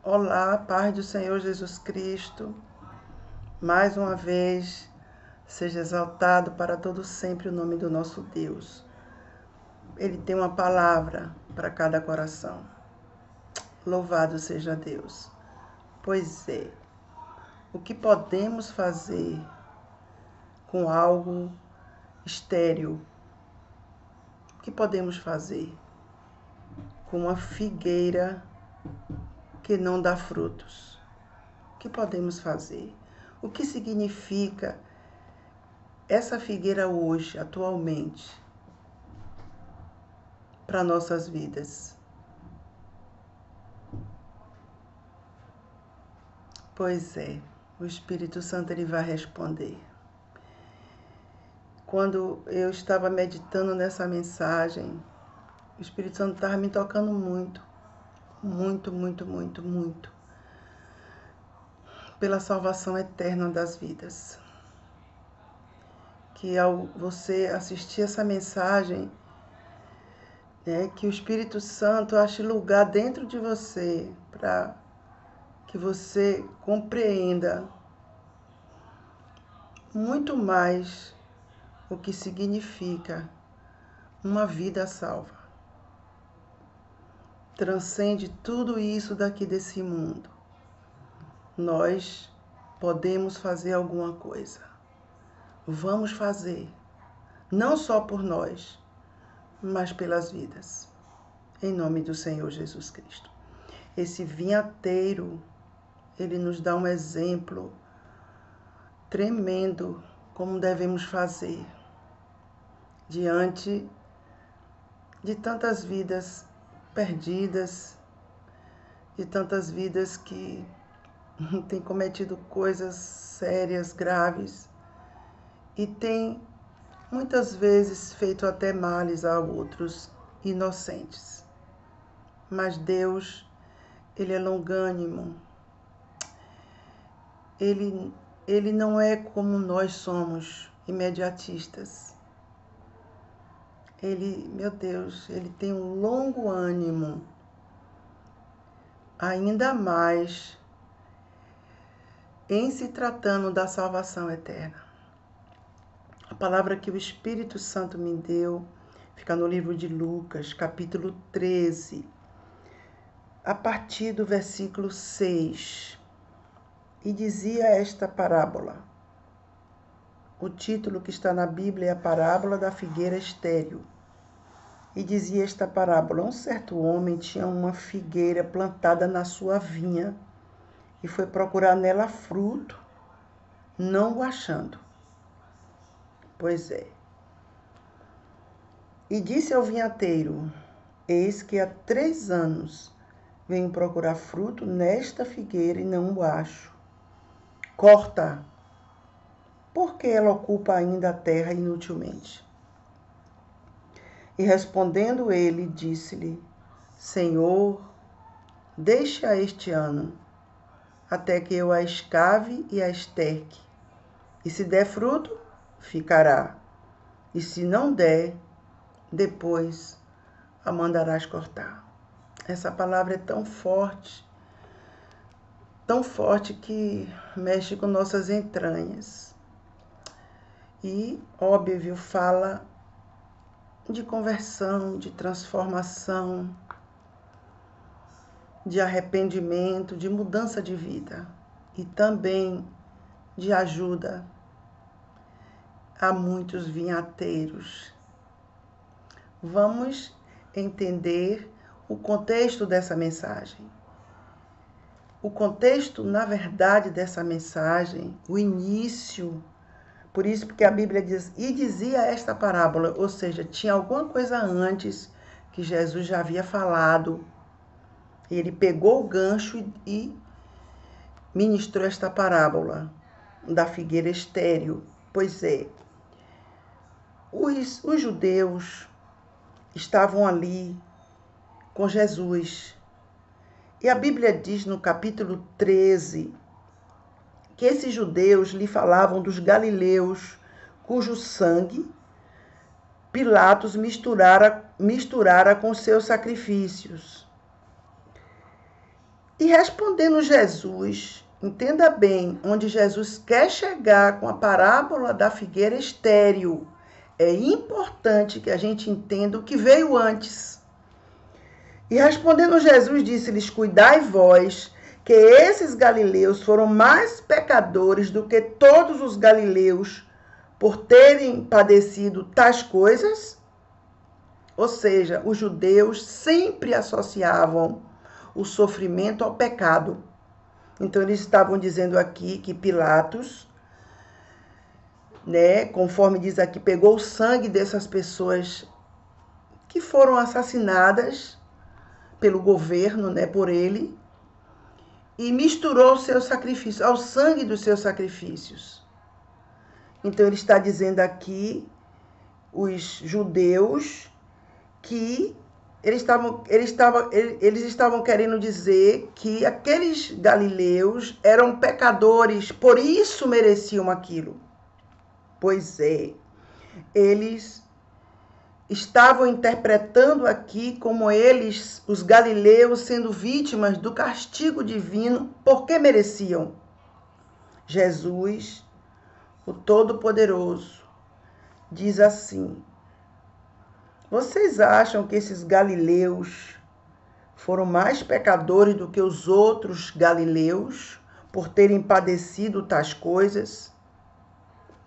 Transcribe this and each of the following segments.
Olá, paz do Senhor Jesus Cristo. Mais uma vez, seja exaltado para todo sempre o nome do nosso Deus. Ele tem uma palavra para cada coração. Louvado seja Deus. Pois é, o que podemos fazer com algo estéril? O que podemos fazer com uma figueira que não dá frutos? O que podemos fazer? O que significa essa figueira hoje, atualmente, para nossas vidas? Pois é, o Espírito Santo ele vai responder. Quando eu estava meditando nessa mensagem, o Espírito Santo estava me tocando muito, muito, muito, muito, muito, pela salvação eterna das vidas. Que ao você assistir essa mensagem, que o Espírito Santo ache lugar dentro de você para que você compreenda muito mais o que significa uma vida salva. Transcende tudo isso daqui desse mundo. Nós podemos fazer alguma coisa. Vamos fazer, não só por nós, mas pelas vidas. Em nome do Senhor Jesus Cristo. Esse vinhateiro, ele nos dá um exemplo tremendo como devemos fazer diante de tantas vidas perdidas, de tantas vidas que têm cometido coisas sérias, graves, e têm muitas vezes feito até males a outros inocentes. Mas Deus, ele é longânimo. Ele não é como nós somos, imediatistas. Ele, meu Deus, ele tem um longo ânimo, ainda mais em se tratando da salvação eterna. A palavra que o Espírito Santo me deu fica no livro de Lucas, capítulo 13, a partir do versículo 6. E dizia esta parábola. O título que está na Bíblia é a parábola da figueira estéril. E dizia esta parábola: um certo homem tinha uma figueira plantada na sua vinha e foi procurar nela fruto, não o achando. Pois é. E disse ao vinhateiro: eis que há 3 anos venho procurar fruto nesta figueira e não o acho. Corta, porque ela ocupa ainda a terra inutilmente. E respondendo ele, disse-lhe: Senhor, deixa este ano, até que eu a escave e a esterque. E se der fruto, ficará. E se não der, depois a mandarás cortar. Essa palavra é tão forte que mexe com nossas entranhas. E, óbvio, fala de conversão, de transformação, de arrependimento, de mudança de vida e também de ajuda a muitos vinhateiros. Vamos entender o contexto dessa mensagem. O contexto, na verdade, dessa mensagem, o início, por isso porque a Bíblia diz, e dizia esta parábola, ou seja, tinha alguma coisa antes que Jesus já havia falado. E ele pegou o gancho e ministrou esta parábola da figueira estéril. Pois é, os judeus estavam ali com Jesus. E a Bíblia diz no capítulo 13 que esses judeus lhe falavam dos galileus, cujo sangue Pilatos misturara com seus sacrifícios. E respondendo Jesus, entenda bem, onde Jesus quer chegar com a parábola da figueira estéril, é importante que a gente entenda o que veio antes. E respondendo Jesus, disse-lhes: cuidai vós, que esses galileus foram mais pecadores do que todos os galileus, por terem padecido tais coisas. Ou seja, os judeus sempre associavam o sofrimento ao pecado. Então, eles estavam dizendo aqui que Pilatos, conforme diz aqui, pegou o sangue dessas pessoas que foram assassinadas pelo governo, por ele, e misturou o seu sacrifício ao sangue dos seus sacrifícios. Então, ele está dizendo aqui, os judeus, que eles estavam querendo dizer que aqueles galileus eram pecadores, por isso mereciam aquilo. Pois é, eles estavam interpretando aqui como eles, os galileus, sendo vítimas do castigo divino, porque mereciam. Jesus, o Todo-Poderoso, diz assim: vocês acham que esses galileus foram mais pecadores do que os outros galileus por terem padecido tais coisas?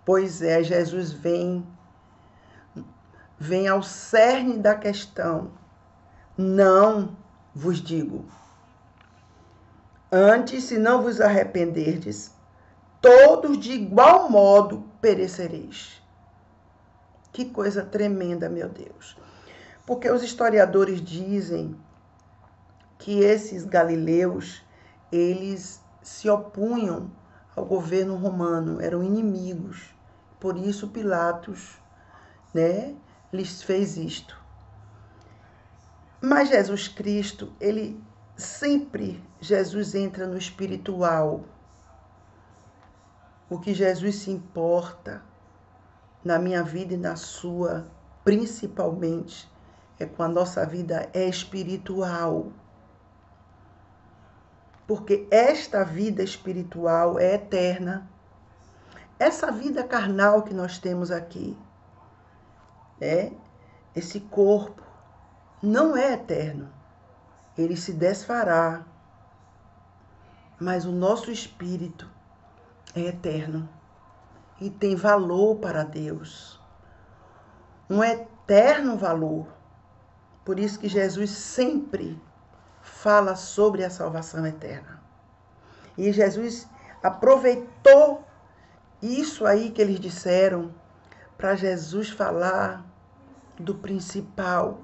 Pois é, Jesus vem ao cerne da questão. Não vos digo. Antes, se não vos arrependerdes, todos de igual modo perecereis. Que coisa tremenda, meu Deus. Porque os historiadores dizem que esses galileus, eles se opunham ao governo romano, eram inimigos. Por isso Pilatos, lhes fez isto. Mas Jesus Cristo, Jesus entra no espiritual. O que Jesus se importa na minha vida e na sua, principalmente, é com a nossa vida é espiritual. Porque esta vida espiritual é eterna. Essa vida carnal que nós temos aqui, esse corpo, não é eterno. Ele se desfará. Mas o nosso espírito é eterno e tem valor para Deus. Um eterno valor. Por isso que Jesus sempre fala sobre a salvação eterna. E Jesus aproveitou isso aí que eles disseram para Jesus falar do principal.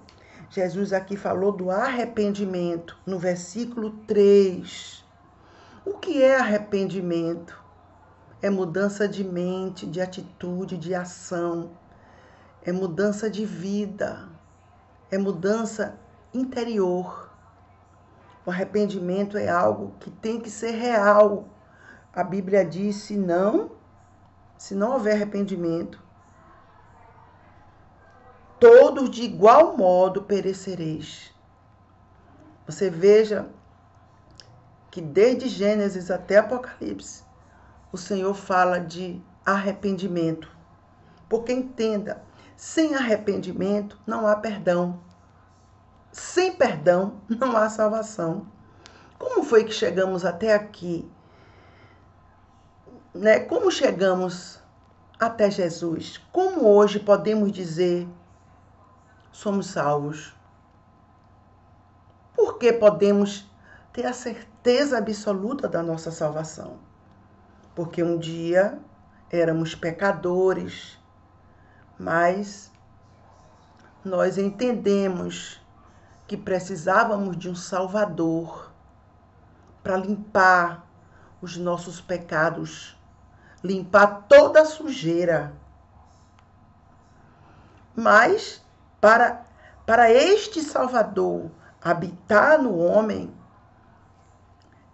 Jesus aqui falou do arrependimento, no versículo 3. O que é arrependimento? É mudança de mente, de atitude, de ação. É mudança de vida. É mudança interior. O arrependimento é algo que tem que ser real. A Bíblia diz, se não houver arrependimento, todos de igual modo perecereis. Você veja que desde Gênesis até Apocalipse, o Senhor fala de arrependimento. Porque entenda, sem arrependimento não há perdão. Sem perdão não há salvação. Como foi que chegamos até aqui? Como chegamos até Jesus? Como hoje podemos dizer somos salvos? Por que podemos ter a certeza absoluta da nossa salvação? Porque um dia éramos pecadores, mas nós entendemos que precisávamos de um Salvador para limpar os nossos pecados, limpar toda a sujeira. Mas para este Salvador habitar no homem,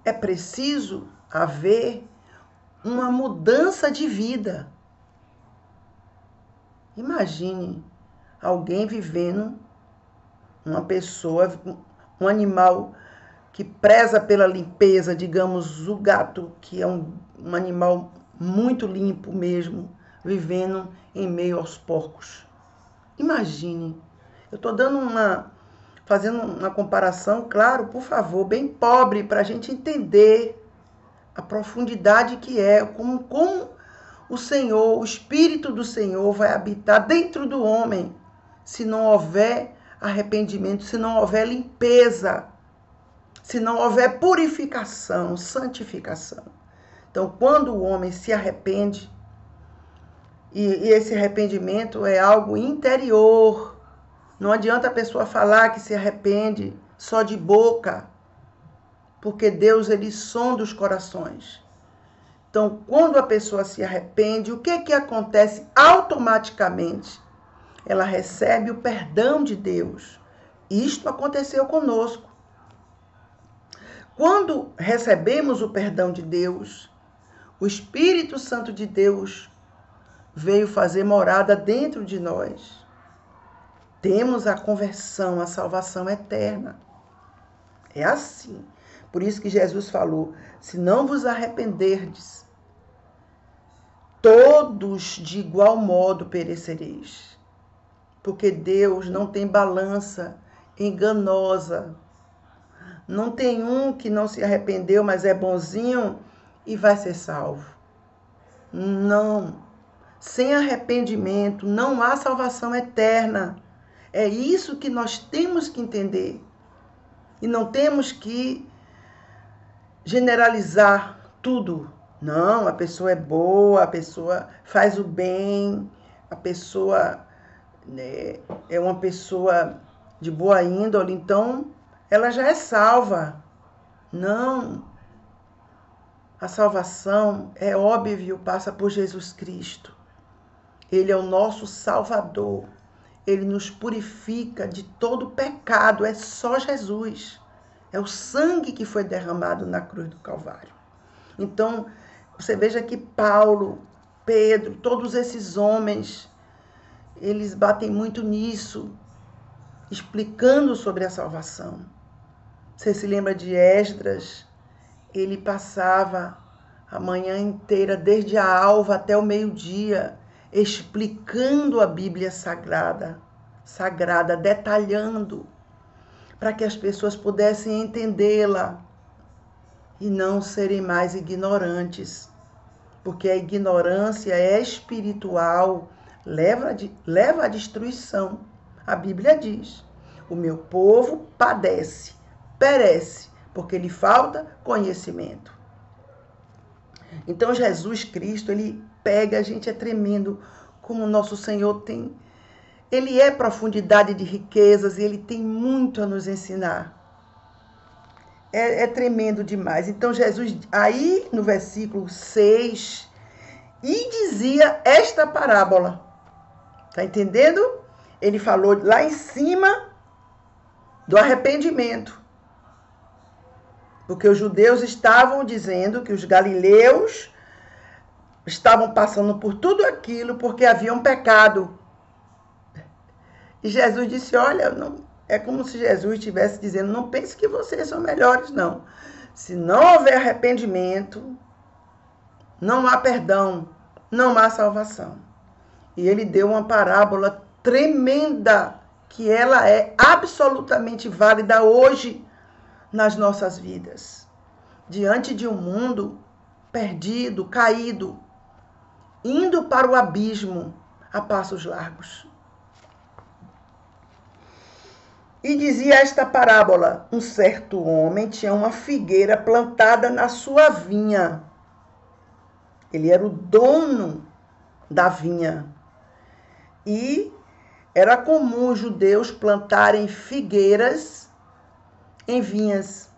é preciso haver uma mudança de vida. Imagine alguém vivendo, uma pessoa, um animal que preza pela limpeza, digamos, o gato, que é um animal muito limpo mesmo, vivendo em meio aos porcos. Imagine, eu estou fazendo uma comparação, claro, por favor, bem pobre, para a gente entender a profundidade que é, como o Senhor, o Espírito do Senhor vai habitar dentro do homem, se não houver arrependimento, se não houver limpeza, se não houver purificação, santificação. Então, quando o homem se arrepende, e esse arrependimento é algo interior, não adianta a pessoa falar que se arrepende só de boca, porque Deus, ele sonda os corações. Então, quando a pessoa se arrepende, o que acontece automaticamente? Ela recebe o perdão de Deus. Isto aconteceu conosco. Quando recebemos o perdão de Deus, o Espírito Santo de Deus veio fazer morada dentro de nós. Temos a conversão, a salvação eterna. É assim. Por isso que Jesus falou, se não vos arrependerdes, todos de igual modo perecereis. Porque Deus não tem balança enganosa. Não tem um que não se arrependeu, mas é bonzinho e vai ser salvo. Não. Sem arrependimento não há salvação eterna. É isso que nós temos que entender. E não temos que generalizar tudo. Não, a pessoa é boa, a pessoa faz o bem, a pessoa é uma pessoa de boa índole, então ela já é salva. Não. A salvação, é óbvio, passa por Jesus Cristo. Ele é o nosso Salvador. Ele nos purifica de todo pecado. É só Jesus. É o sangue que foi derramado na cruz do Calvário. Então, você veja que Paulo, Pedro, todos esses homens, eles batem muito nisso, explicando sobre a salvação. Você se lembra de Esdras? Ele passava a manhã inteira, desde a alva até o meio-dia, explicando a Bíblia sagrada, detalhando, para que as pessoas pudessem entendê-la e não serem mais ignorantes, porque a ignorância é espiritual, leva à destruição. A Bíblia diz, o meu povo padece, perece, porque lhe falta conhecimento. Então Jesus Cristo, ele pega, a gente é tremendo como o nosso Senhor tem. Ele é profundidade de riquezas e ele tem muito a nos ensinar. É tremendo demais. Então Jesus, aí no versículo 6, e dizia esta parábola. Tá entendendo? Ele falou lá em cima do arrependimento. Porque os judeus estavam dizendo que os galileus estavam passando por tudo aquilo porque havia um pecado. E Jesus disse, olha, não, é como se Jesus estivesse dizendo, não pense que vocês são melhores, não. Se não houver arrependimento, não há perdão, não há salvação. E ele deu uma parábola tremenda, que ela é absolutamente válida hoje nas nossas vidas. Diante de um mundo perdido, caído, indo para o abismo a passos largos. E dizia esta parábola, um certo homem tinha uma figueira plantada na sua vinha. Ele era o dono da vinha. E era comum os judeus plantarem figueiras em vinhas.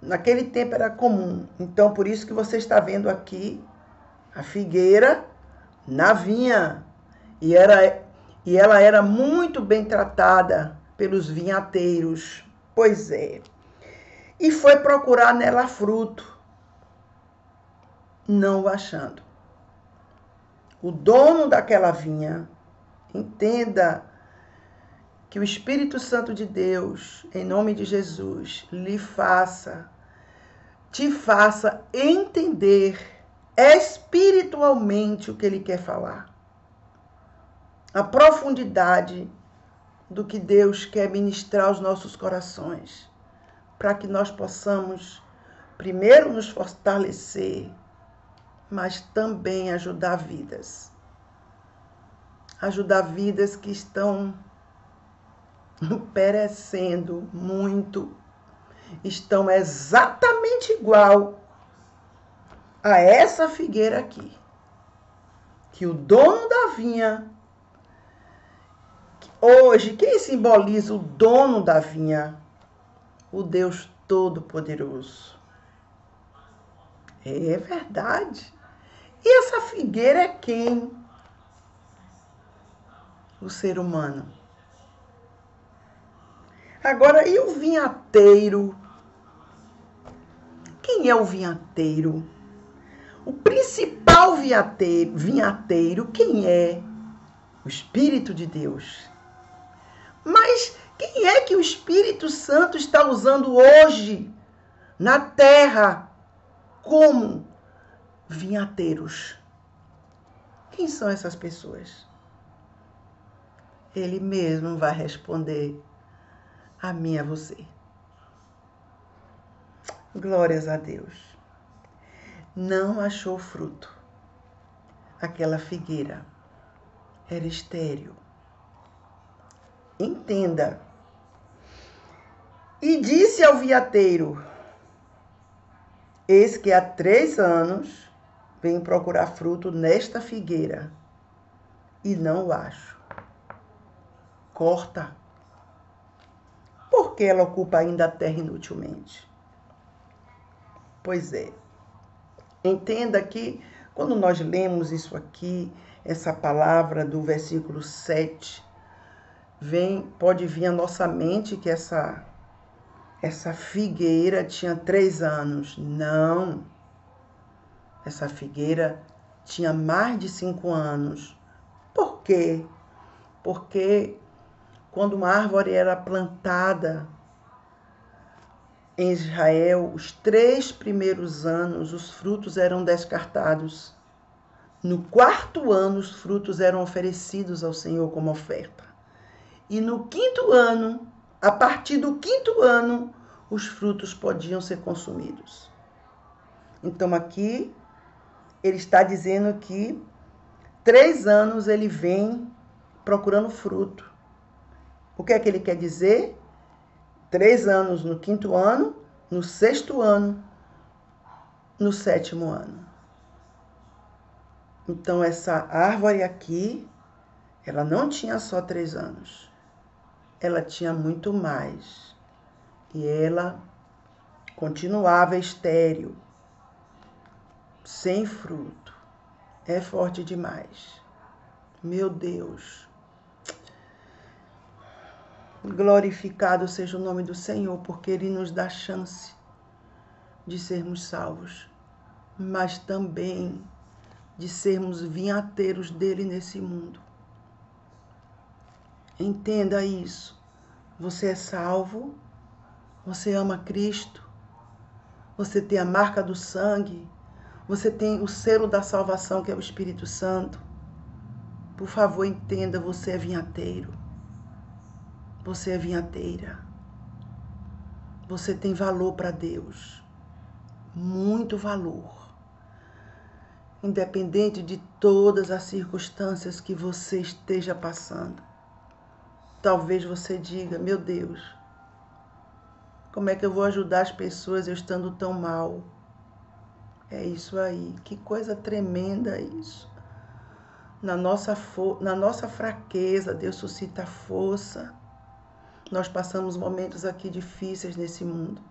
Naquele tempo era comum. Então, por isso que você está vendo aqui a figueira na vinha. E ela era muito bem tratada pelos vinhateiros. Pois é. E foi procurar nela fruto, não o achando. O dono daquela vinha, entenda, Que o Espírito Santo de Deus, em nome de Jesus, te faça entender espiritualmente o que ele quer falar. A profundidade do que Deus quer ministrar aos nossos corações, para que nós possamos, primeiro, nos fortalecer, mas também ajudar vidas. Ajudar vidas que estão perecendo muito, estão exatamente igual a essa figueira aqui, que o dono da vinha, hoje, quem simboliza o dono da vinha? O Deus Todo-Poderoso. É verdade. E essa figueira é quem? O ser humano. Agora, e o vinhateiro? Quem é o vinhateiro? O principal vinhateiro, quem é? O Espírito de Deus. Mas quem é que o Espírito Santo está usando hoje na terra como vinhateiros? Quem são essas pessoas? Ele mesmo vai responder a mim e a você. Glórias a Deus. Não achou fruto. Aquela figueira era estéril. Entenda. E disse ao vinhateiro: eis que há 3 anos venho procurar fruto nesta figueira e não o acho. Corta. Porque ela ocupa ainda a terra inutilmente. Pois é. Entenda que quando nós lemos isso aqui, essa palavra do versículo 7, pode vir à nossa mente que essa figueira tinha 3 anos. Não. Essa figueira tinha mais de 5 anos. Por quê? Porque quando uma árvore era plantada em Israel, os 3 primeiros anos, os frutos eram descartados. No 4º ano, os frutos eram oferecidos ao Senhor como oferta. E no 5º ano, a partir do 5º ano, os frutos podiam ser consumidos. Então, aqui, ele está dizendo que 3 anos ele vem procurando fruto. O que é que ele quer dizer? 3 anos no 5º ano, no 6º ano, no 7º ano. Então, essa árvore aqui, ela não tinha só 3 anos. Ela tinha muito mais. E ela continuava estéril, sem fruto. É forte demais. Meu Deus. Glorificado seja o nome do Senhor, porque Ele nos dá chance de sermos salvos, mas também de sermos vinhateiros dele nesse mundo. Entenda isso. Você é salvo, você ama Cristo, você tem a marca do sangue, você tem o selo da salvação, que é o Espírito Santo. Por favor, entenda, você é vinhateiro. Você é vinhateira. Você tem valor para Deus. Muito valor. Independente de todas as circunstâncias que você esteja passando. Talvez você diga: meu Deus, como é que eu vou ajudar as pessoas eu estando tão mal? É isso aí. Que coisa tremenda isso. Na nossa fraqueza, Deus suscita força. Nós passamos momentos aqui difíceis nesse mundo.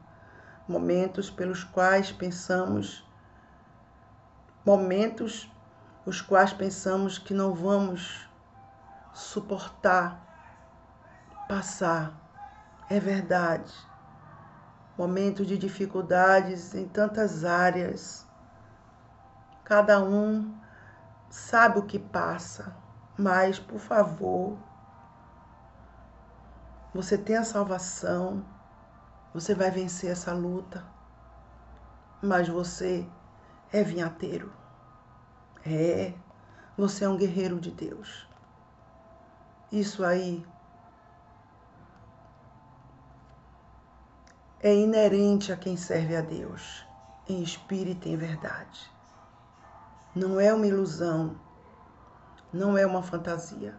Momentos pelos quais pensamos, que não vamos suportar, passar. É verdade. Momentos de dificuldades em tantas áreas. Cada um sabe o que passa, mas, por favor, Você tem a salvação. Você vai vencer essa luta. Mas você é vinhateiro. Você é um guerreiro de Deus. Isso aí é inerente a quem serve a Deus, em espírito e em verdade. Não é uma ilusão, não é uma fantasia.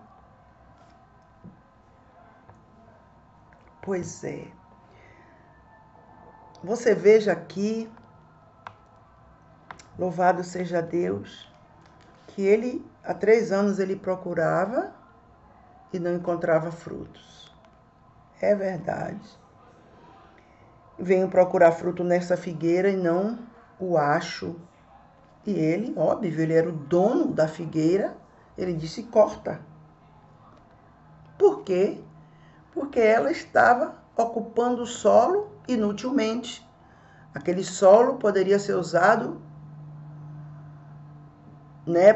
Pois é. Você veja aqui, louvado seja Deus, que ele, há 3 anos, ele procurava e não encontrava frutos. É verdade. Venho procurar fruto nessa figueira e não o acho. E ele, óbvio, ele era o dono da figueira, ele disse: corta. Por quê? Porque ela estava ocupando o solo inutilmente. Aquele solo poderia ser usado,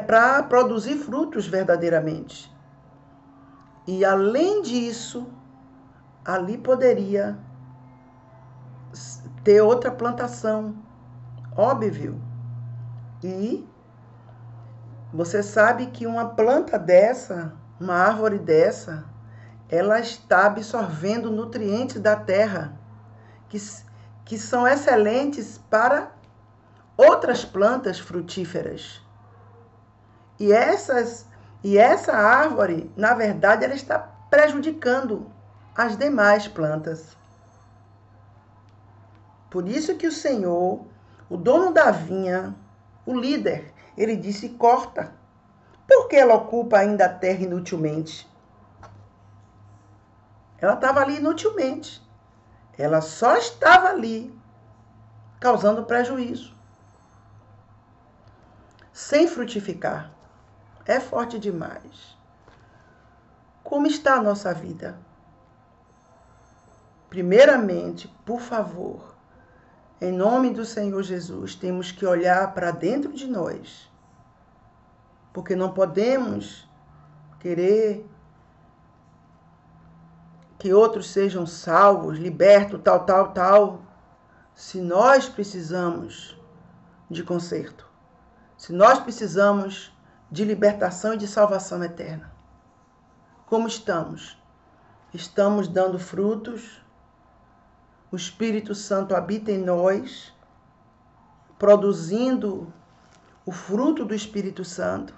para produzir frutos verdadeiramente. E além disso, ali poderia ter outra plantação, óbvio. E você sabe que uma planta dessa, uma árvore dessa, ela está absorvendo nutrientes da terra, que são excelentes para outras plantas frutíferas. E essa árvore, na verdade, ela está prejudicando as demais plantas. Por isso que o Senhor, o dono da vinha, o líder, ele disse: corta. Porque ela ocupa ainda a terra inutilmente. Ela estava ali inutilmente. Ela só estava ali, causando prejuízo. Sem frutificar. É forte demais. Como está a nossa vida? Primeiramente, por favor, em nome do Senhor Jesus, temos que olhar para dentro de nós. Porque não podemos querer que outros sejam salvos, libertos, tal, se nós precisamos de conserto. Se nós precisamos de libertação e de salvação eterna. Como estamos? Estamos dando frutos. O Espírito Santo habita em nós, produzindo o fruto do Espírito Santo,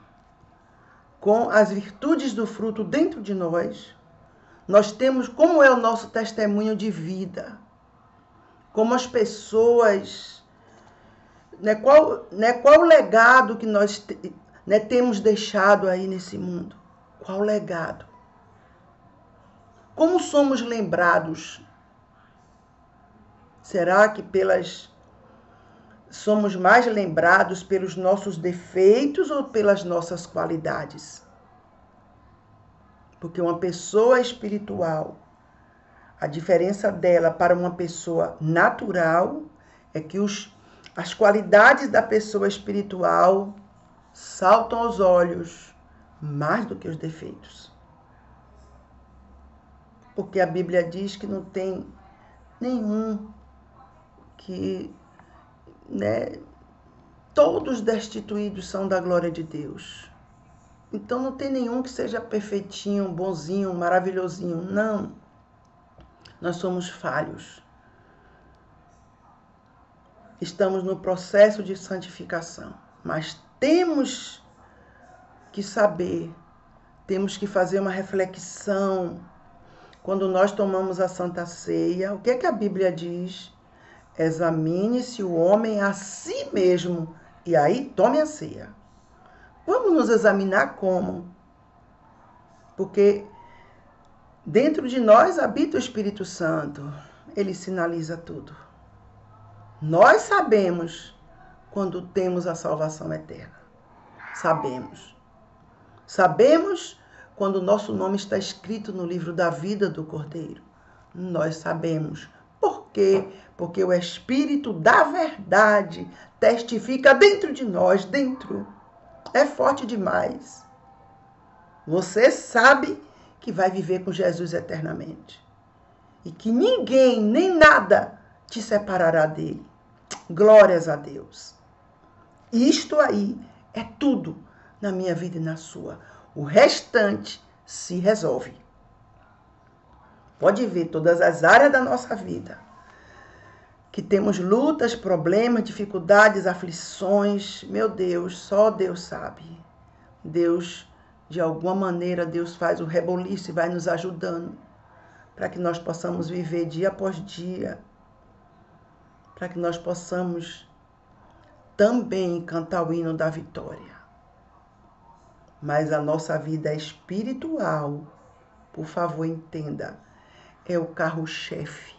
com as virtudes do fruto dentro de nós. Nós temos como é o nosso testemunho de vida, como as pessoas, qual o legado que nós temos deixado aí nesse mundo? Qual o legado? Como somos lembrados? Será que somos mais lembrados pelos nossos defeitos ou pelas nossas qualidades? Porque uma pessoa espiritual, a diferença dela para uma pessoa natural é que as qualidades da pessoa espiritual saltam aos olhos mais do que os defeitos. Porque a Bíblia diz que não tem nenhum que, todos destituídos são da glória de Deus. Então não tem nenhum que seja perfeitinho, bonzinho, maravilhosinho. Não. Nós somos falhos. Estamos no processo de santificação. Mas temos que saber, temos que fazer uma reflexão. Quando nós tomamos a Santa Ceia, o que é que a Bíblia diz? Examine-se o homem a si mesmo e aí tome a ceia. Vamos nos examinar como? Porque dentro de nós habita o Espírito Santo. Ele sinaliza tudo. Nós sabemos quando temos a salvação eterna. Sabemos. Sabemos quando o nosso nome está escrito no livro da vida do Cordeiro. Nós sabemos. Por quê? Porque o Espírito da verdade testifica dentro de nós, dentro. É forte demais. Você sabe que vai viver com Jesus eternamente. e que ninguém, nem nada, te separará dele. Glórias a Deus. Isto aí é tudo na minha vida e na sua. O restante se resolve. Pode ver todas as áreas da nossa vida que temos lutas, problemas, dificuldades, aflições. Meu Deus, só Deus sabe. Deus, de alguma maneira, Deus faz o reboliço e vai nos ajudando para que nós possamos viver dia após dia, para que nós possamos também cantar o hino da vitória. Mas a nossa vida espiritual, por favor, entenda, é o carro-chefe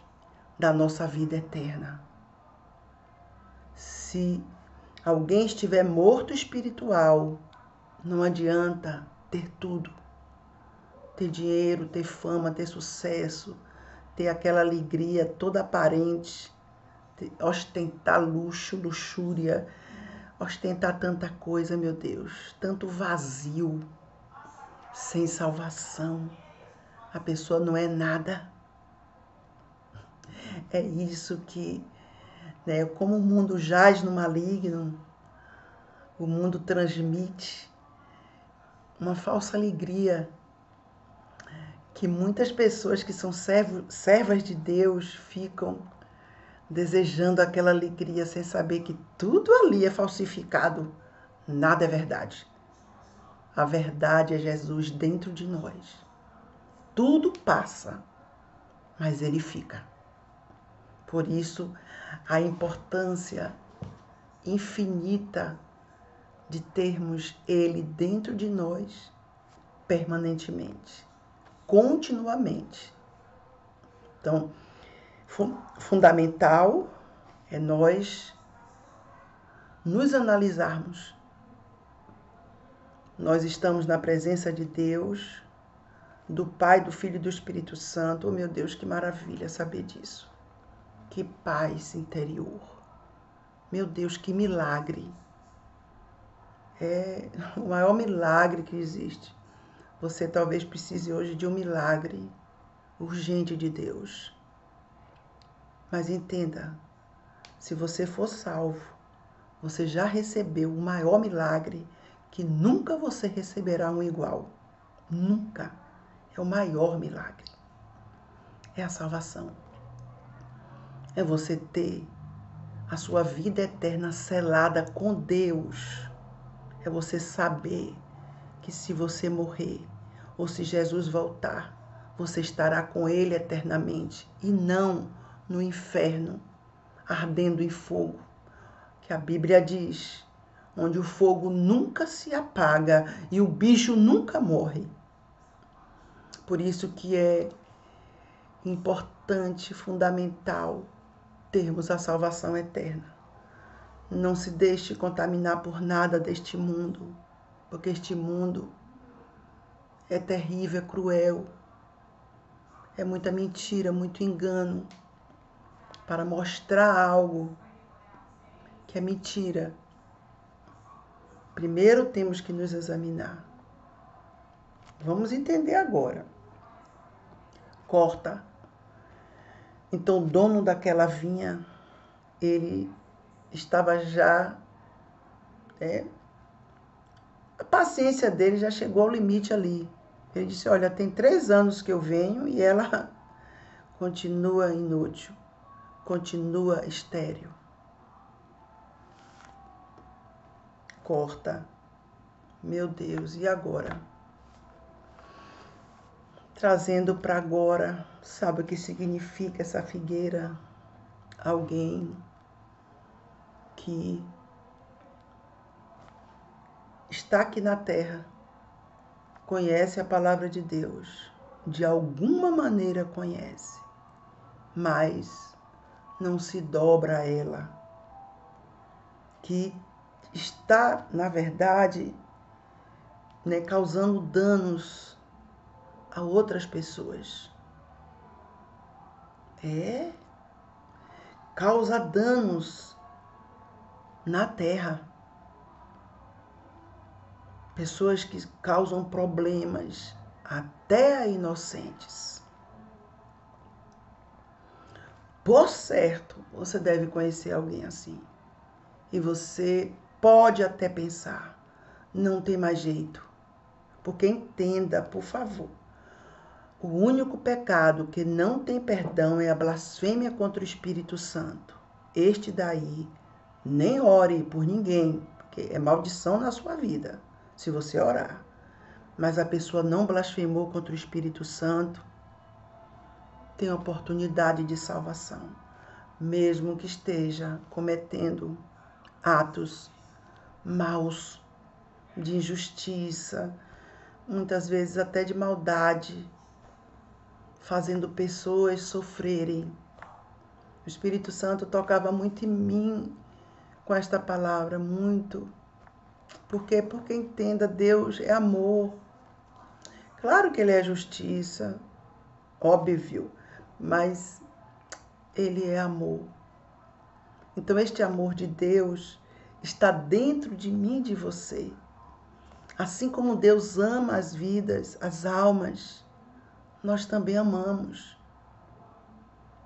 da nossa vida eterna. Se alguém estiver morto espiritual, não adianta ter tudo. Ter dinheiro, ter fama, ter sucesso, ter aquela alegria toda aparente, ostentar luxo, luxúria, ostentar tanta coisa, meu Deus, tanto vazio, sem salvação. A pessoa não é nada. É isso que, como o mundo jaz no maligno, o mundo transmite uma falsa alegria que muitas pessoas que são servas de Deus ficam desejando aquela alegria sem saber que tudo ali é falsificado. Nada é verdade. A verdade é Jesus dentro de nós. Tudo passa, mas ele fica. Por isso, a importância infinita de termos ele dentro de nós permanentemente, continuamente. Então, fundamental é nós nos analisarmos. Nós estamos na presença de Deus, do Pai, do Filho e do Espírito Santo. Oh, meu Deus, que maravilha saber disso. Que paz interior. Meu Deus, que milagre. É o maior milagre que existe. Você talvez precise hoje de um milagre urgente de Deus. Mas entenda, se você for salvo, você já recebeu o maior milagre que nunca você receberá um igual. Nunca. É o maior milagre. É a salvação. É você ter a sua vida eterna selada com Deus. É você saber que se você morrer ou se Jesus voltar, você estará com Ele eternamente e não no inferno, ardendo em fogo, que a Bíblia diz, onde o fogo nunca se apaga e o bicho nunca morre. Por isso que é importante, fundamental, termos a salvação eterna. Não se deixe contaminar por nada deste mundo, porque este mundo é terrível, é cruel, é muita mentira, muito engano, para mostrar algo que é mentira. Primeiro temos que nos examinar. Vamos entender agora. Corta. Então o dono daquela vinha, ele estava já... a paciência dele já chegou ao limite ali. Ele disse, olha, tem 3 anos que eu venho e ela continua inútil, continua estéril. Corta. Meu Deus, e agora? Trazendo para agora, sabe o que significa essa figueira? Alguém que está aqui na terra, conhece a palavra de Deus, de alguma maneira conhece, mas não se dobra a ela, que está, na verdade, causando danos a outras pessoas. Causa danos na terra. Pessoas que causam problemas até a inocentes. por certo, você deve conhecer alguém assim. E você pode até pensar, não tem mais jeito. Porque entenda, por favor, o único pecado que não tem perdão é a blasfêmia contra o Espírito Santo. Este daí, nem ore por ninguém, porque é maldição na sua vida, se você orar. Mas a pessoa não blasfemou contra o Espírito Santo, tem oportunidade de salvação, mesmo que esteja cometendo atos maus, de injustiça, muitas vezes até de maldade, fazendo pessoas sofrerem. O Espírito Santo tocava muito em mim com esta palavra, muito. Por quê? Porque entenda, Deus é amor. Claro que Ele é justiça, óbvio, mas Ele é amor. Então este amor de Deus está dentro de mim e de você. Assim como Deus ama as vidas, as almas, nós também amamos.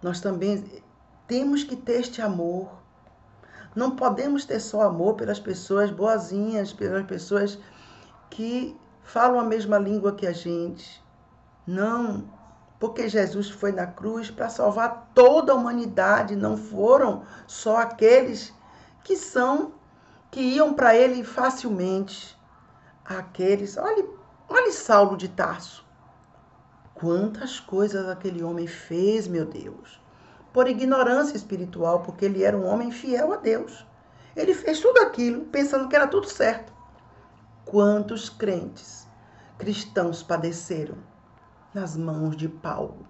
Nós também temos que ter este amor. Não podemos ter só amor pelas pessoas boazinhas, pelas pessoas que falam a mesma língua que a gente. Não, porque Jesus foi na cruz para salvar toda a humanidade, não foram só aqueles que iam para ele facilmente. Aqueles, olhe Saulo de Tarso. Quantas coisas aquele homem fez, meu Deus. Por ignorância espiritual, porque ele era um homem fiel a Deus. Ele fez tudo aquilo pensando que era tudo certo. Quantos crentes, cristãos padeceram nas mãos de Paulo,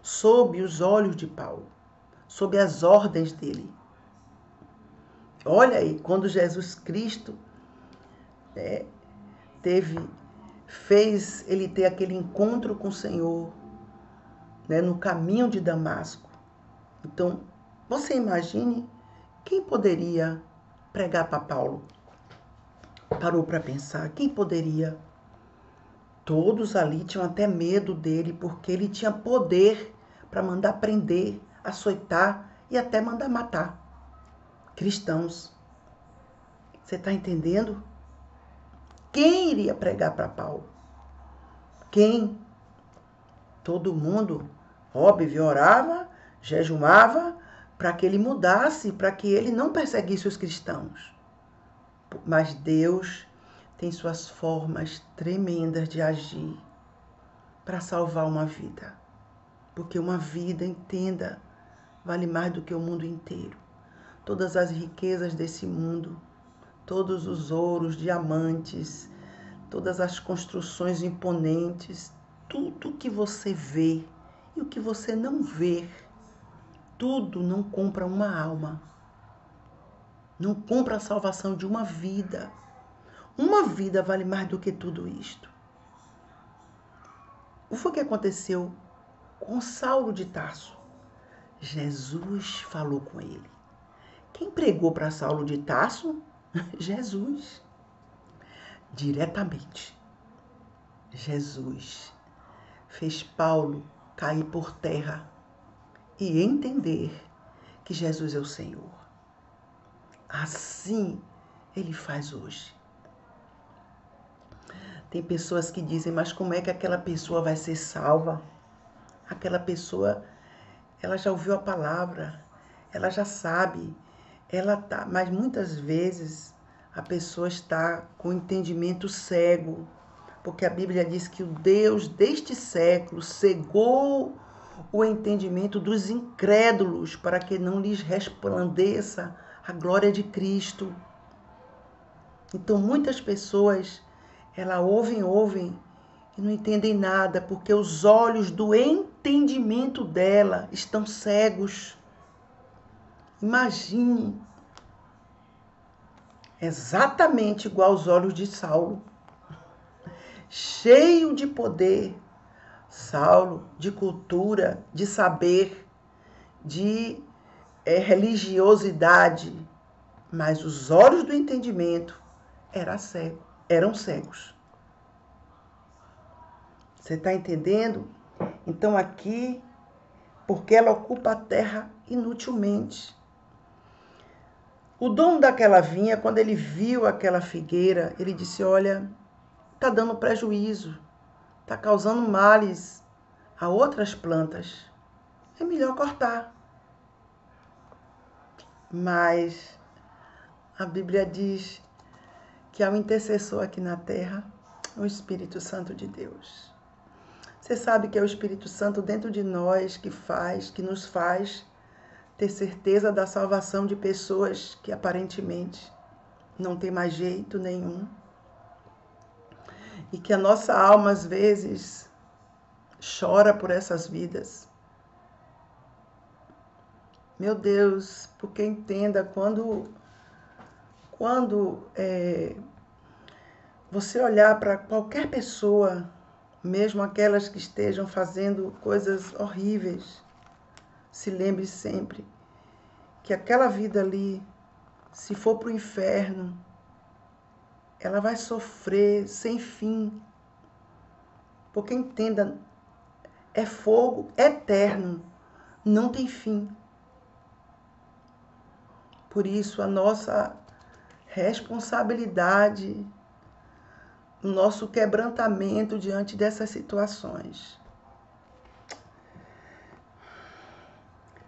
sob os olhos de Paulo, sob as ordens dele. Olha aí, quando Jesus Cristo fez ele ter aquele encontro com o Senhor, no caminho de Damasco. Então, você imagine quem poderia pregar para Paulo? Parou para pensar, quem poderia? Todos ali tinham até medo dele, porque ele tinha poder para mandar prender, açoitar e até mandar matar cristãos. Você está entendendo? Quem iria pregar para Paulo? Quem? Todo mundo, óbvio, orava, jejuava para que ele mudasse, para que ele não perseguisse os cristãos. Mas Deus tem suas formas tremendas de agir para salvar uma vida. Porque uma vida, entenda, vale mais do que o mundo inteiro. Todas as riquezas desse mundo, todos os ouros, diamantes, todas as construções imponentes, tudo que você vê e o que você não vê, tudo não compra uma alma. Não compra a salvação de uma vida. Uma vida vale mais do que tudo isto. O que foi que aconteceu com Saulo de Tarso? Jesus falou com ele. Quem pregou para Saulo de Tarso? Jesus. Diretamente. Jesus fez Paulo cair por terra e entender que Jesus é o Senhor. Assim ele faz hoje. Tem pessoas que dizem, mas como é que aquela pessoa vai ser salva? Aquela pessoa, ela já ouviu a palavra, ela já sabe, mas muitas vezes a pessoa está com o entendimento cego, porque a Bíblia diz que o Deus deste século cegou o entendimento dos incrédulos para que não lhes resplandeça a glória de Cristo. Então muitas pessoas, elas ouvem e não entendem nada, porque os olhos do entendimento dela estão cegos. Imagine, exatamente igual aos olhos de Saulo, cheio de poder, Saulo, de cultura, de saber, de religiosidade, mas os olhos do entendimento eram cegos. Você está entendendo? Então aqui porque ela ocupa a terra inutilmente. O dono daquela vinha, quando ele viu aquela figueira, ele disse: olha, está dando prejuízo, está causando males a outras plantas. É melhor cortar. Mas a Bíblia diz que há um intercessor aqui na terra, o Espírito Santo de Deus. Você sabe que é o Espírito Santo dentro de nós que nos faz ter certeza da salvação de pessoas que aparentemente não tem mais jeito nenhum. E que a nossa alma às vezes chora por essas vidas. Meu Deus, porque entenda, quando você olhar para qualquer pessoa, mesmo aquelas que estejam fazendo coisas horríveis, se lembre sempre que aquela vida ali, se for para o inferno, ela vai sofrer sem fim. Porque entenda, é fogo eterno, não tem fim. Por isso, a nossa responsabilidade, o nosso quebrantamento diante dessas situações.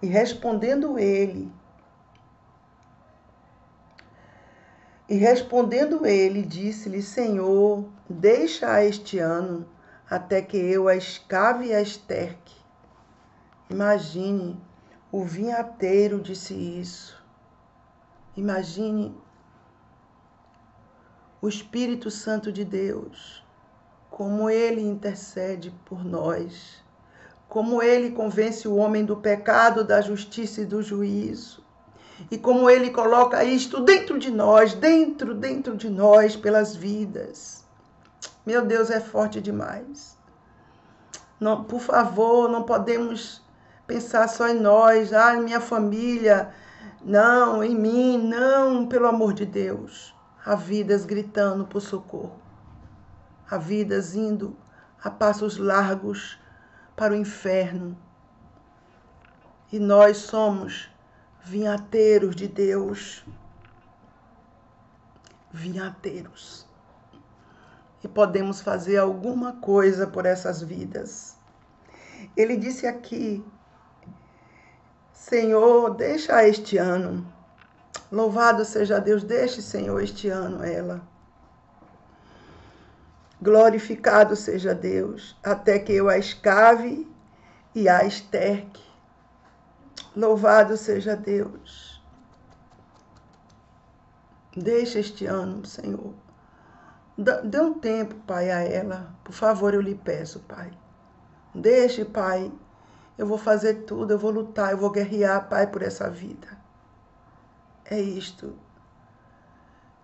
E respondendo ele, disse-lhe: Senhor, deixa este ano, até que eu a escave e a esterque. Imagine, o vinhateiro disse isso. Imagine o Espírito Santo de Deus, como ele intercede por nós, como ele convence o homem do pecado, da justiça e do juízo, e como ele coloca isto dentro de nós, dentro de nós, pelas vidas. Meu Deus, é forte demais. Não, por favor, não podemos pensar só em nós, em minha família, não, em mim, não, pelo amor de Deus. Há vidas gritando por socorro. Há vidas indo a passos largos para o inferno. E nós somos vinhateiros de Deus. Vinhateiros. E podemos fazer alguma coisa por essas vidas. Ele disse aqui: Senhor, deixa este ano. Louvado seja Deus, deixe, Senhor, este ano ela. Glorificado seja Deus, até que eu a escave e a esterque. Louvado seja Deus. Deixa este ano, Senhor. Dê um tempo, Pai, a ela. Por favor, eu lhe peço, Pai. Deixe, Pai. Eu vou fazer tudo, eu vou lutar, eu vou guerrear, Pai, por essa vida. É isto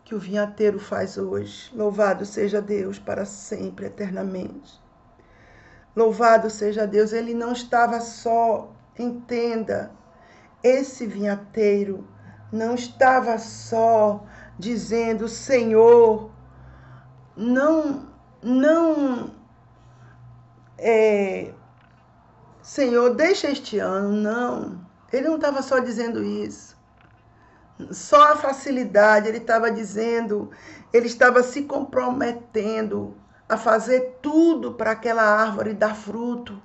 que o vinhateiro faz hoje. Louvado seja Deus para sempre, eternamente. Louvado seja Deus. Ele não estava só, entenda. Esse vinhateiro não estava só dizendo: Senhor, Senhor, deixa este ano. Não. Ele não estava só dizendo isso. Só a facilidade, ele estava dizendo, ele estava se comprometendo a fazer tudo para aquela árvore dar fruto.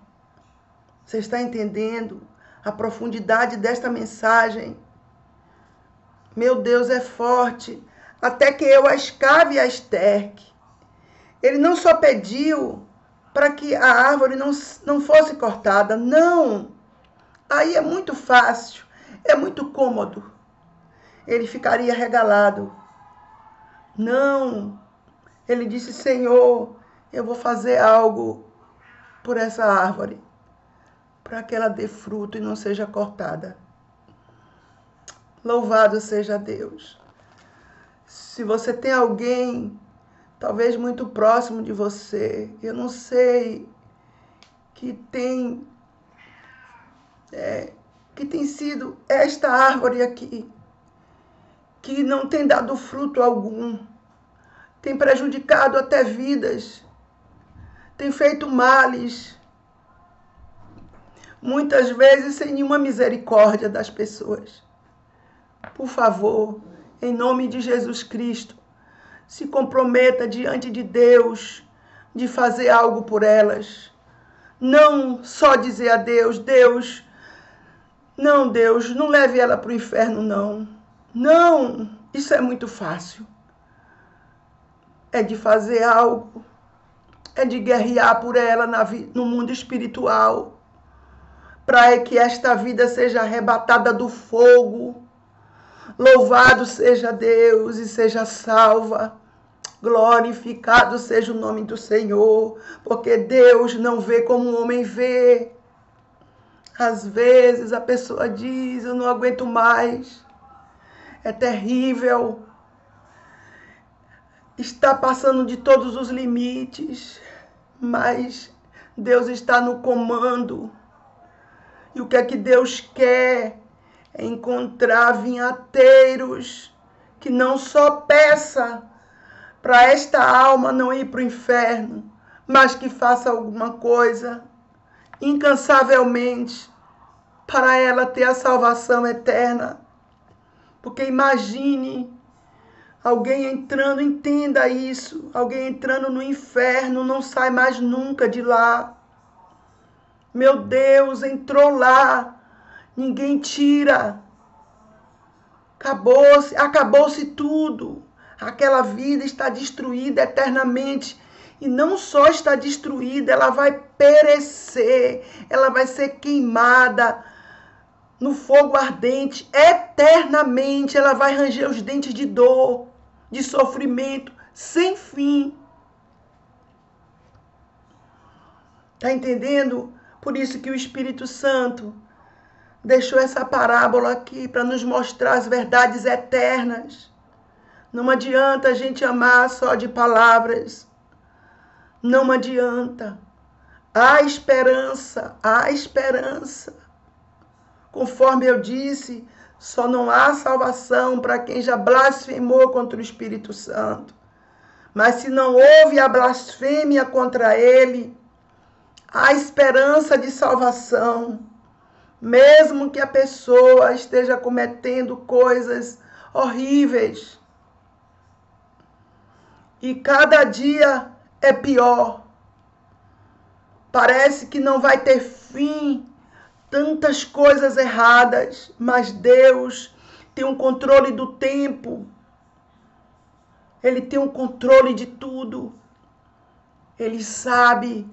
Você está entendendo a profundidade desta mensagem? Meu Deus, é forte. Até que eu a escave e a esterque. Ele não só pediu para que a árvore não fosse cortada, não. Aí é muito fácil, é muito cômodo. Ele ficaria regalado. Não. Ele disse: Senhor, eu vou fazer algo por essa árvore, para que ela dê fruto e não seja cortada. Louvado seja Deus. Se você tem alguém, talvez muito próximo de você, eu não sei, que tem sido esta árvore aqui, que não tem dado fruto algum, tem prejudicado até vidas, tem feito males. muitas vezes sem nenhuma misericórdia das pessoas. Por favor, em nome de Jesus Cristo, se comprometa diante de Deus de fazer algo por elas. Não só dizer a Deus, Deus, não leve ela para o inferno, não. Não, isso é muito fácil. É de fazer algo, é de guerrear por ela no mundo espiritual, para que esta vida seja arrebatada do fogo. Louvado seja Deus e seja salva. Glorificado seja o nome do Senhor, porque Deus não vê como o homem vê. Às vezes a pessoa diz, eu não aguento mais, é terrível, está passando de todos os limites, mas Deus está no comando. E o que é que Deus quer? É encontrar vinhateiros que não só peça para esta alma não ir para o inferno, mas que faça alguma coisa incansavelmente para ela ter a salvação eterna. Porque imagine alguém entrando, entenda isso, alguém entrando no inferno, não sai mais nunca de lá. Meu Deus, entrou lá, ninguém tira. Acabou-se tudo. Aquela vida está destruída eternamente. E não só está destruída, ela vai perecer, ela vai ser queimada no fogo ardente eternamente. Ela vai ranger os dentes de dor, de sofrimento, sem fim. Está entendendo? Por isso que o Espírito Santo deixou essa parábola aqui para nos mostrar as verdades eternas. Não adianta a gente amar só de palavras. Não adianta. Há esperança, há esperança. Conforme eu disse, só não há salvação para quem já blasfemou contra o Espírito Santo. Mas se não houve a blasfêmia contra ele, há esperança de salvação. Mesmo que a pessoa esteja cometendo coisas horríveis. E cada dia é pior. Parece que não vai ter fim. Tantas coisas erradas. Mas Deus tem um controle do tempo. Ele tem um controle de tudo. Ele sabe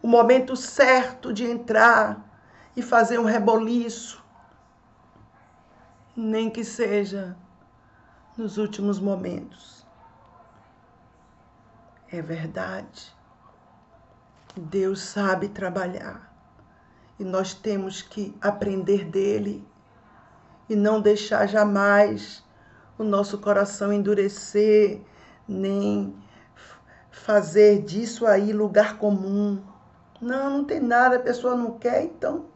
o momento certo de entrar e fazer um reboliço. Nem que seja nos últimos momentos. É verdade. Deus sabe trabalhar. E nós temos que aprender dele. E não deixar jamais o nosso coração endurecer, nem fazer disso aí lugar comum. Não tem nada, a pessoa não quer, então.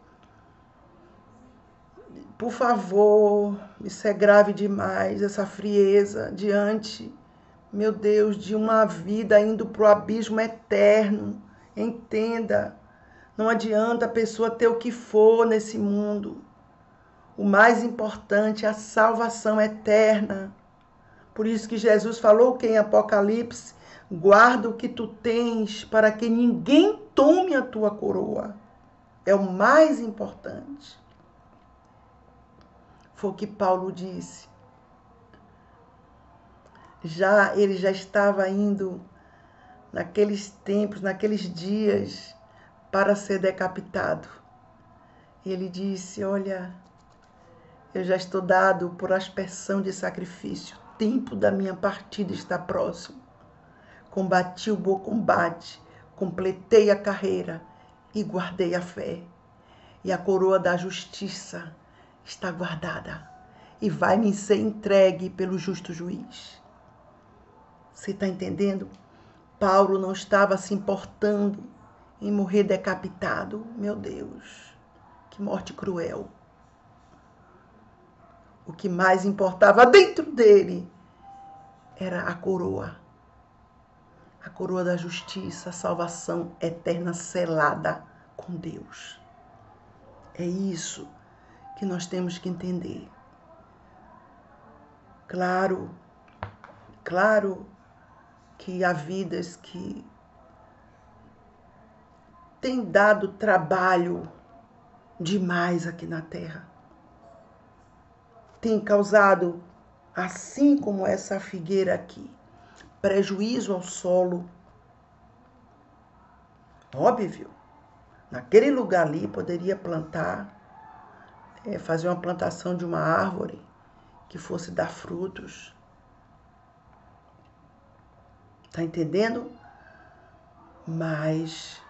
Por favor, isso é grave demais, essa frieza diante, meu Deus, de uma vida indo para o abismo eterno. Entenda, não adianta a pessoa ter o que for nesse mundo. O mais importante é a salvação eterna. Por isso que Jesus falou que em Apocalipse, guarda o que tu tens para que ninguém tome a tua coroa. É o mais importante. Foi o que Paulo disse. Ele já estava indo naqueles tempos, naqueles dias, para ser decapitado. Ele disse, olha, eu já estou dado por aspersão de sacrifício. O tempo da minha partida está próximo. Combati o bom combate, completei a carreira e guardei a fé. E a coroa da justiça está guardada e vai me ser entregue pelo justo juiz. Você está entendendo? Paulo não estava se importando em morrer decapitado. Meu Deus, que morte cruel. O que mais importava dentro dele era a coroa da justiça, a salvação eterna selada com Deus. É isso que nós temos que entender. Claro que há vidas que têm dado trabalho demais aqui na Terra. Tem causado, assim como essa figueira aqui, prejuízo ao solo. Óbvio, naquele lugar ali poderia plantar, fazer uma plantação de uma árvore que fosse dar frutos. Tá entendendo? Mas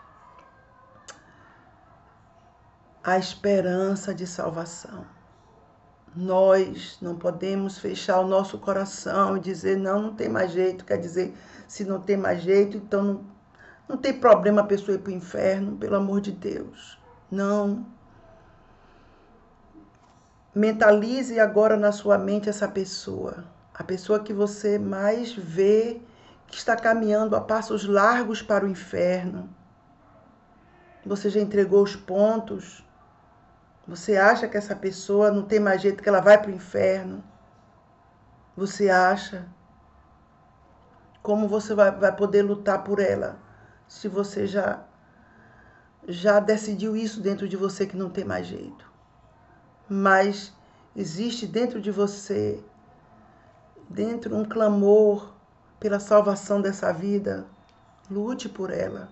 a esperança de salvação. Nós não podemos fechar o nosso coração e dizer, não tem mais jeito. Quer dizer, se não tem mais jeito, então não tem problema a pessoa ir para o inferno, pelo amor de Deus. Não. Mentalize agora na sua mente essa pessoa. A pessoa que você mais vê que está caminhando a passos largos para o inferno. Você já entregou os pontos. Você acha que essa pessoa não tem mais jeito, que ela vai para o inferno. Você acha? Como você vai poder lutar por ela se você já decidiu isso dentro de você que não tem mais jeito? Mas existe dentro de você, dentro um clamor pela salvação dessa vida. Lute por ela.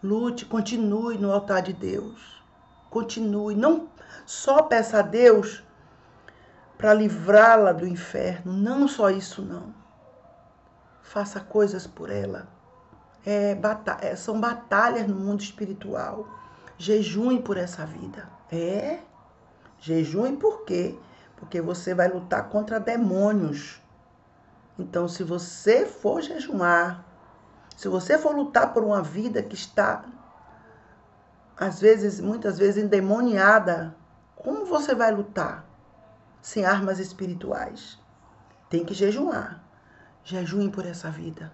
Lute, continue no altar de Deus. Continue. Não só peça a Deus para livrá-la do inferno. Não só isso, não. Faça coisas por ela. São batalhas no mundo espiritual. Jejue por essa vida. Jejue por quê? Porque você vai lutar contra demônios. Então, se você for jejuar, se você for lutar por uma vida que está, muitas vezes, endemoniada, como você vai lutar sem armas espirituais? Tem que jejuar. Jejue por essa vida.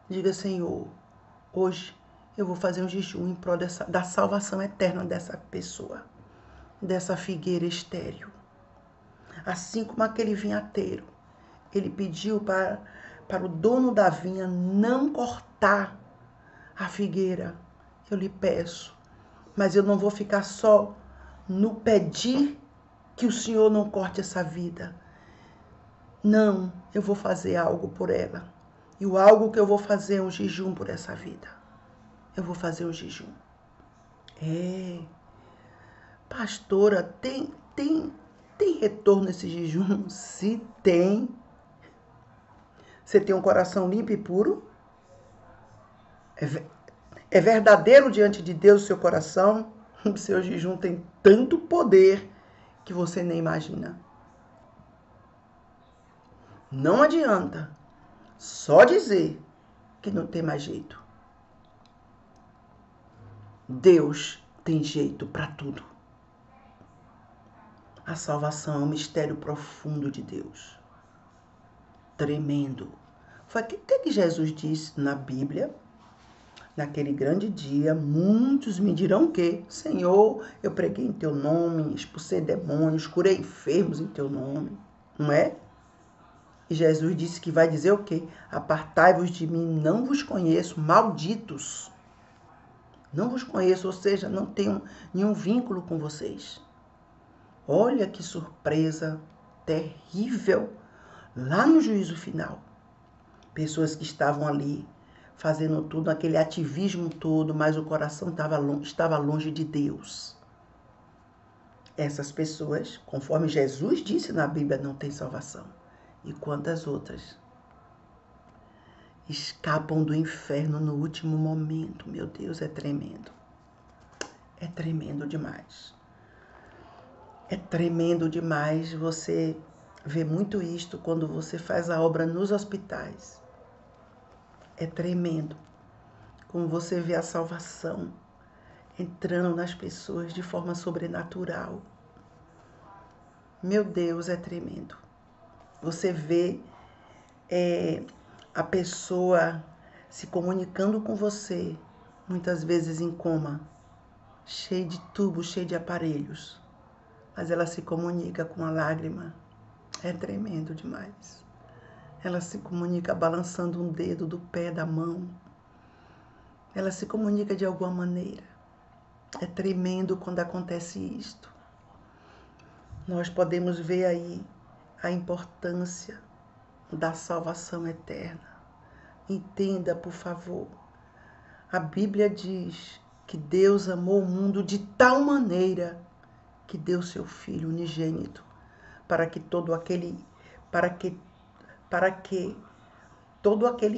Diga, Senhor, hoje eu vou fazer um jejum em prol da salvação eterna dessa pessoa, dessa figueira estéril. Assim como aquele vinhateiro, ele pediu para o dono da vinha não cortar a figueira. Eu lhe peço, mas eu não vou ficar só no pedir que o Senhor não corte essa vida. Não, eu vou fazer algo por ela. E o algo que eu vou fazer é um jejum por essa vida. Eu vou fazer um jejum. Pastora, tem retorno esse jejum? Se tem. Você tem um coração limpo e puro? É verdadeiro diante de Deus o seu coração? O seu jejum tem tanto poder que você nem imagina. Não adianta só dizer que não tem mais jeito. Deus tem jeito para tudo. A salvação é um mistério profundo de Deus. Tremendo. Foi o que Jesus disse na Bíblia? Naquele grande dia, muitos me dirão que, Senhor, eu preguei em teu nome, expulsei demônios, curei enfermos em teu nome. Não é? E Jesus disse que vai dizer o quê? Apartai-vos de mim, não vos conheço, malditos. Não vos conheço, ou seja, não tenho nenhum vínculo com vocês. Olha que surpresa terrível lá no juízo final. Pessoas que estavam ali fazendo tudo, aquele ativismo todo, mas o coração estava longe de Deus. Essas pessoas, conforme Jesus disse na Bíblia, não têm salvação. E quantas outras escapam do inferno no último momento. Meu Deus, é tremendo. É tremendo demais. É tremendo demais. Você vê muito isto quando você faz a obra nos hospitais. É tremendo como você vê a salvação entrando nas pessoas de forma sobrenatural. Meu Deus, é tremendo. Você vê a pessoa se comunicando com você, muitas vezes em coma, cheia de tubos, cheia de aparelhos. Mas ela se comunica com a lágrima. É tremendo demais. Ela se comunica balançando um dedo do pé, da mão. Ela se comunica de alguma maneira. É tremendo quando acontece isto. Nós podemos ver aí a importância da salvação eterna. Entenda, por favor. A Bíblia diz que Deus amou o mundo de tal maneira que deu seu Filho unigênito para que todo aquele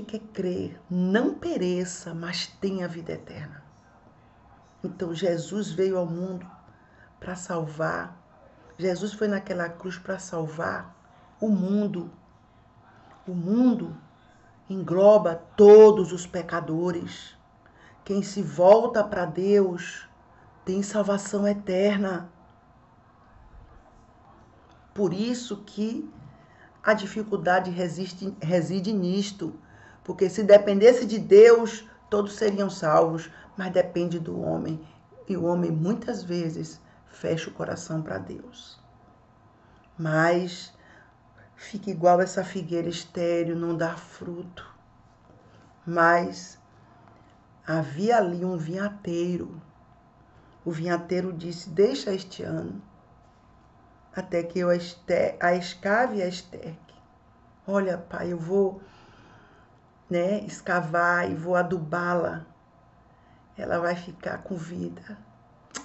que crê não pereça, mas tenha vida eterna. Então Jesus veio ao mundo para salvar. Jesus foi naquela cruz para salvar o mundo. O mundo engloba todos os pecadores. Quem se volta para Deus tem salvação eterna. Por isso que a dificuldade reside nisto. Porque se dependesse de Deus, todos seriam salvos. Mas depende do homem. E o homem muitas vezes fecha o coração para Deus. Mas fica igual essa figueira estéril, não dá fruto. Mas havia ali um vinhateiro. O vinhateiro disse, deixa este ano, até que eu a escave e a esterque. Olha, pai, eu vou escavar e vou adubá-la. Ela vai ficar com vida.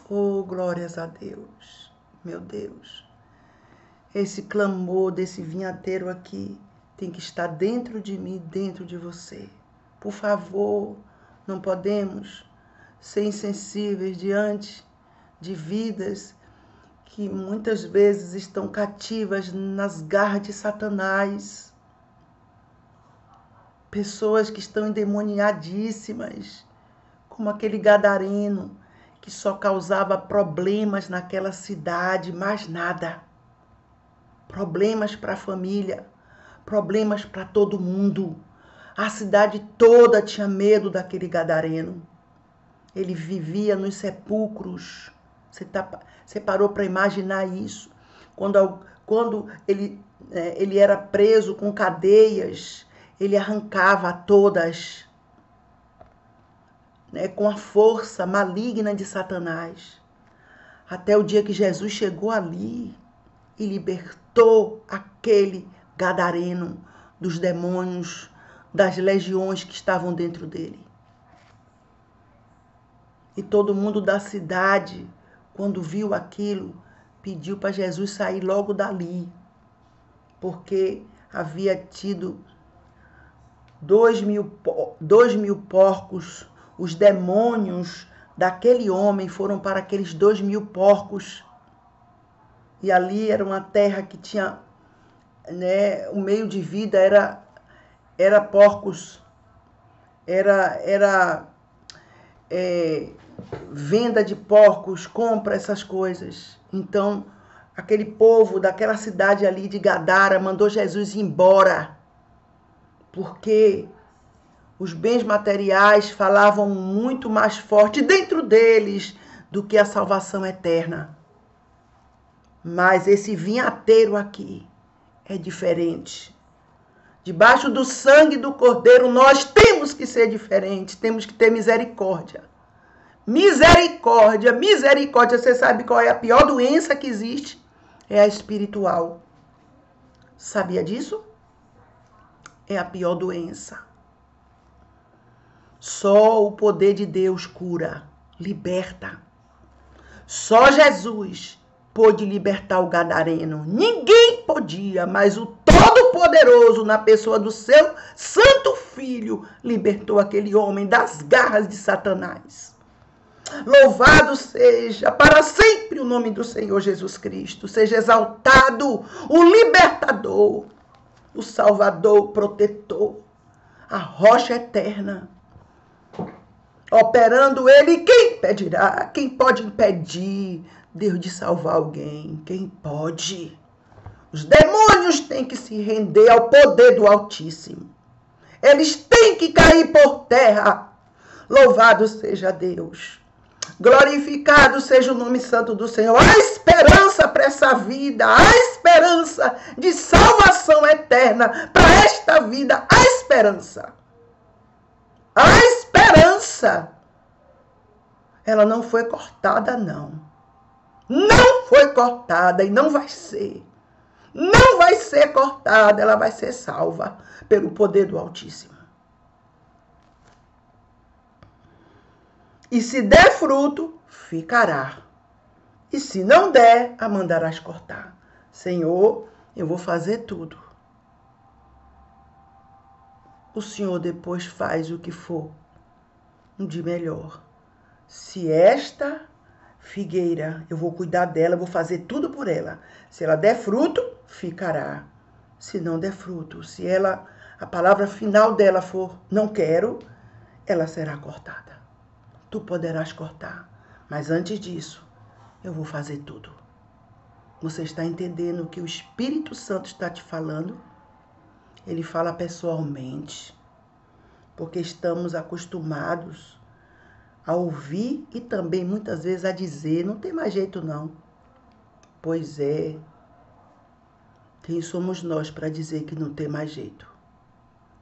Oh, glórias a Deus, meu Deus. Esse clamor desse vinhateiro aqui tem que estar dentro de mim, dentro de você. Por favor, não podemos ser insensíveis diante de vidas que muitas vezes estão cativas nas garras de Satanás. Pessoas que estão endemoniadíssimas, como aquele gadareno que só causava problemas naquela cidade, mais nada. Problemas para a família, problemas para todo mundo. A cidade toda tinha medo daquele gadareno. Ele vivia nos sepulcros. Você parou para imaginar isso? Quando ele era preso com cadeias, ele arrancava todas, com a força maligna de Satanás. Até o dia que Jesus chegou ali e libertou aquele gadareno dos demônios, das legiões que estavam dentro dele. E todo mundo da cidade, quando viu aquilo, pediu para Jesus sair logo dali, porque havia tido 2.000 porcos. Os demônios daquele homem foram para aqueles 2.000 porcos. E ali era uma terra que tinha, o meio de vida era porcos, era venda de porcos, compra essas coisas. Então, aquele povo daquela cidade ali de Gadara mandou Jesus ir embora, porque os bens materiais falavam muito mais forte dentro deles do que a salvação eterna. Mas esse vinhateiro aqui é diferente. Debaixo do sangue do Cordeiro, nós temos que ser diferentes, temos que ter misericórdia. Misericórdia, misericórdia. Você sabe qual é a pior doença que existe? É a espiritual. Sabia disso? É a pior doença. Só o poder de Deus cura, liberta. Só Jesus pôde libertar o gadareno. Ninguém podia, mas o Todo-Poderoso, na pessoa do seu Santo Filho, libertou aquele homem das garras de Satanás. Louvado seja para sempre o nome do Senhor Jesus Cristo. Seja exaltado o libertador, o salvador, o protetor, a rocha eterna. Operando ele, quem impedirá? Quem pode impedir Deus de salvar alguém? Quem pode? Os demônios têm que se render ao poder do Altíssimo. Eles têm que cair por terra. Louvado seja Deus. Glorificado seja o nome santo do Senhor. Há esperança para essa vida. Há esperança de salvação eterna para esta vida. Há esperança. Há esperança. Ela não foi cortada, não. Não foi cortada e não vai ser. Não vai ser cortada. Ela vai ser salva pelo poder do Altíssimo. E se der fruto, ficará. E se não der, a mandarás cortar. Senhor, eu vou fazer tudo. O Senhor depois faz o que for de melhor. Se esta figueira, eu vou cuidar dela, eu vou fazer tudo por ela. Se ela der fruto, ficará. Se não der fruto, se ela, a palavra final dela for não quero, ela será cortada. Tu poderás cortar, mas antes disso, eu vou fazer tudo. Você está entendendo o que o Espírito Santo está te falando? Ele fala pessoalmente, porque estamos acostumados a ouvir e também muitas vezes a dizer, não tem mais jeito não. Pois é, quem somos nós para dizer que não tem mais jeito?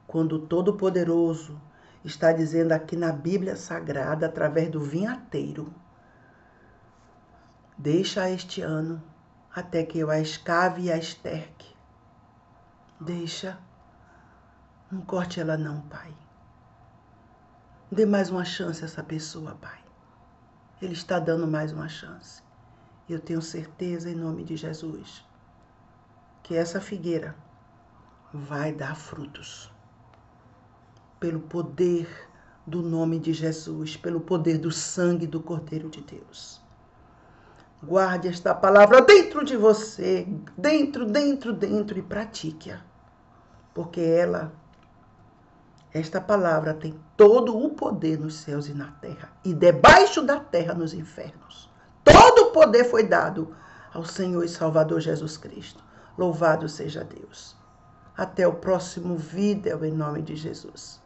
Quando o Todo-Poderoso está dizendo aqui na Bíblia Sagrada, através do vinhateiro, deixa este ano até que eu a escave e a esterque. Deixa, não corte ela não, Pai. Dê mais uma chance a essa pessoa, Pai. Ele está dando mais uma chance. Eu tenho certeza, em nome de Jesus, que essa figueira vai dar frutos. Pelo poder do nome de Jesus, pelo poder do sangue do Cordeiro de Deus. Guarde esta palavra dentro de você, dentro, e pratique-a. Porque esta palavra tem todo o poder nos céus e na terra, e debaixo da terra nos infernos. Todo o poder foi dado ao Senhor e Salvador Jesus Cristo. Louvado seja Deus. Até o próximo vídeo, em nome de Jesus.